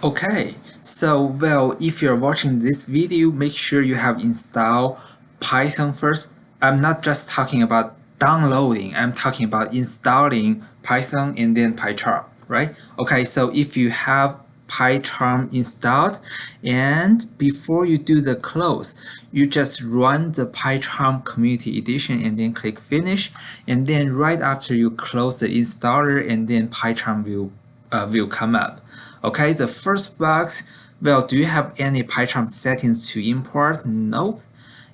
Okay, so well, if you're watching this video, make sure you have installed Python first. I'm not just talking about downloading, I'm talking about installing Python and then PyCharm, right? Okay, so if you have PyCharm installed and before you do the close, you just run the PyCharm Community Edition and then click finish, and then right after you close the installer and then PyCharm will come up. Okay, the first box, well, do you have any PyCharm settings to import? Nope.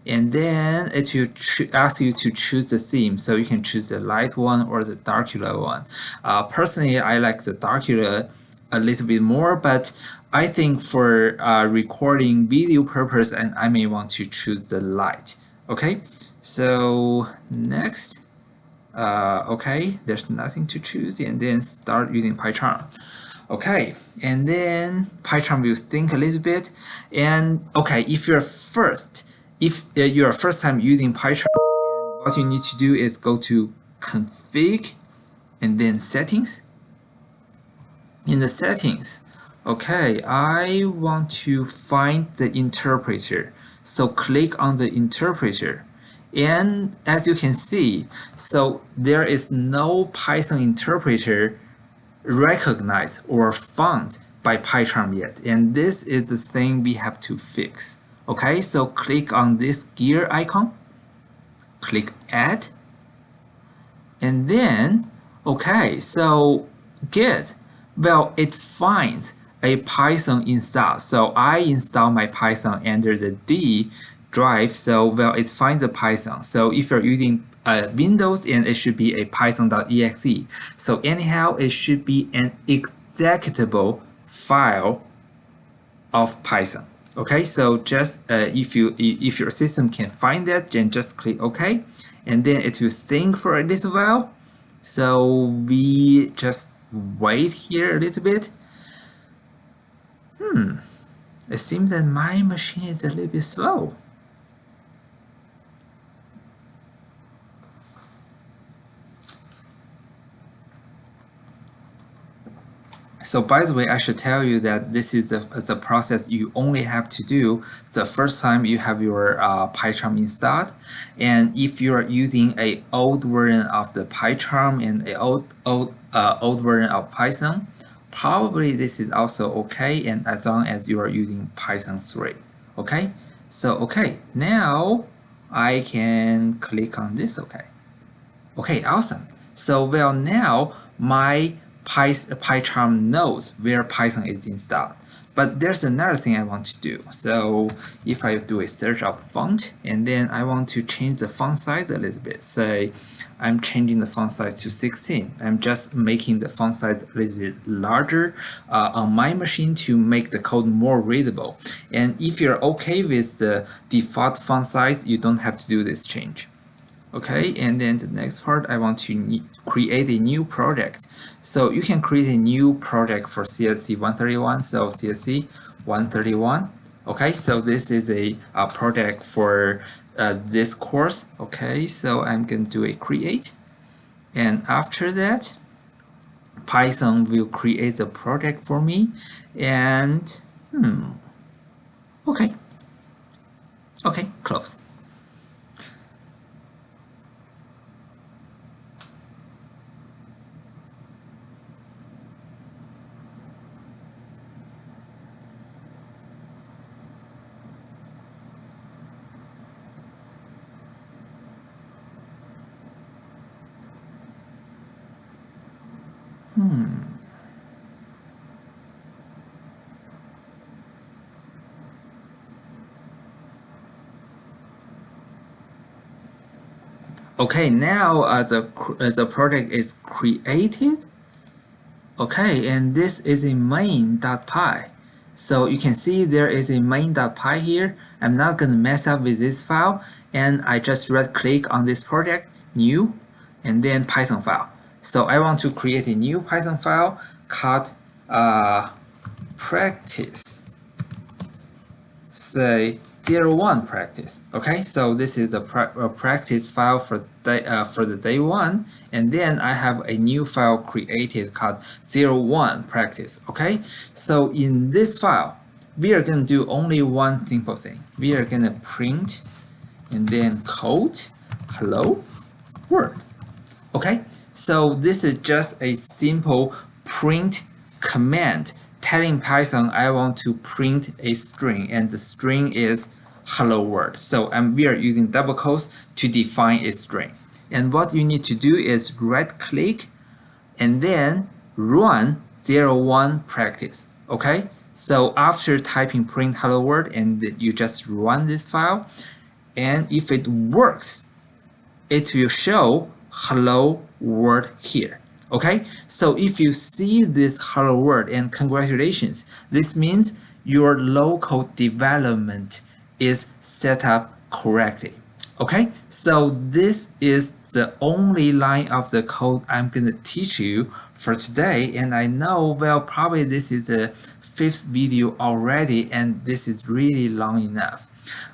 And then it will ask you to choose the theme, so you can choose the light one or the darker one. Personally, I like the darker a little bit more, but I think for recording video purpose, and I may want to choose the light. Okay, so next, okay, there's nothing to choose, and then start using PyCharm. Okay, and then PyCharm will think a little bit, and okay, if you're first time using PyCharm, what you need to do is go to config and then settings. In the settings, okay, I want to find the interpreter, so click on the interpreter, and as you can see, so there is no Python interpreter recognized or found by PyCharm yet, and this is the thing we have to fix. Okay, so click on this gear icon, click add, and then okay, so good. Well, it finds a Python install, so I install my Python under the D drive, so well, it finds a Python. So if you're using Windows, and it should be a python.exe. So anyhow, it should be an executable file of Python. Okay, so just if your system can find that, then just click OK, and then it will think for a little while. So we just wait here a little bit. It seems that my machine is a little bit slow. So by the way, I should tell you that this is a process you only have to do the first time you have your PyCharm installed. And if you are using a old version of the PyCharm and a old version of Python, probably this is also okay, and as long as you are using Python 3. Okay, so okay, now I can click on this. Okay, awesome. So well, now my PyCharm knows where Python is installed. But there's another thing I want to do. So if I do a search of font, and then I want to change the font size a little bit, say I'm changing the font size to 16. I'm just making the font size a little bit larger on my machine to make the code more readable. And if you're okay with the default font size, you don't have to do this change. Okay, and then the next part, I want to create a new project. So you can create a new project for CSC 131. So CSC 131. Okay, so this is a project for this course. Okay, so I'm going to do a create. And after that, Python will create the project for me. And, okay, close. Okay, now the project is created. Okay, and this is a main.py. So you can see there is a main.py here. I'm not going to mess up with this file, and I just right click on this project, new, and then Python file. So I want to create a new Python file called practice, say 01 practice. Okay, so this is a practice file for the day 1, and then I have a new file created called 01 practice. Okay, so in this file we are going to do only one simple thing. We are going to print and then code hello world. Okay, so this is just a simple print command telling Python I want to print a string, and the string is hello world. So we are using double quotes to define a string. And what you need to do is right click and then run 01 practice. Okay, so after typing print hello world, and you just run this file, and if it works, it will show hello world here. Okay, so if you see this hello world, and congratulations, this means your local development is set up correctly. Okay, so this is the only line of the code I'm going to teach you for today, and I know, well, probably this is the 5th video already, and this is really long enough.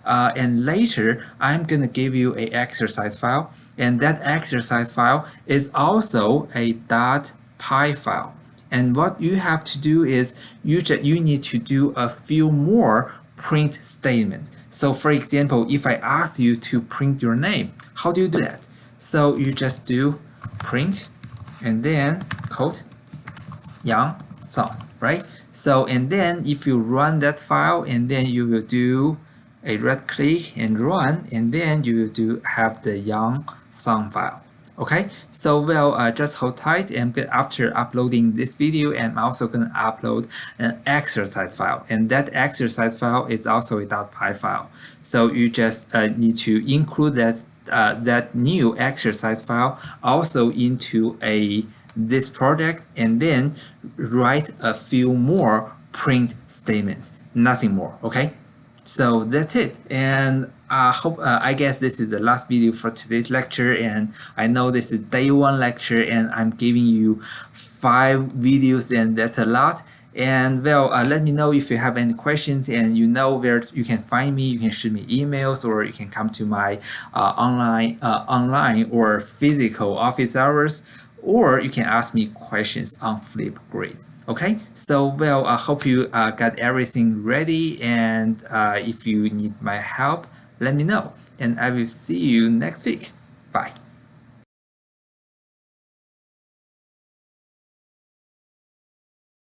And later I'm going to give you an exercise file, and that exercise file is also a .py file. And what you have to do is you need to do a few more print statements. So for example, if I ask you to print your name, how do you do that? So you just do print and then quote Yang Song, right? So and then if you run that file, and then you will do a right click and run, and then you will have the Yang Song file. Okay, so well, just hold tight, and after uploading this video, I'm also going to upload an exercise file, and that exercise file is also a .py file. So you just need to include that new exercise file also into this project, and then write a few more print statements, nothing more. Okay, so that's it, and I guess this is the last video for today's lecture, and I know this is day 1 lecture, and I'm giving you 5 videos, and that's a lot. And well, let me know if you have any questions, and you know where you can find me. You can shoot me emails, or you can come to my online or physical office hours, or you can ask me questions on Flipgrid. Okay, so well, I hope you got everything ready, and if you need my help, let me know, and I will see you next week. Bye.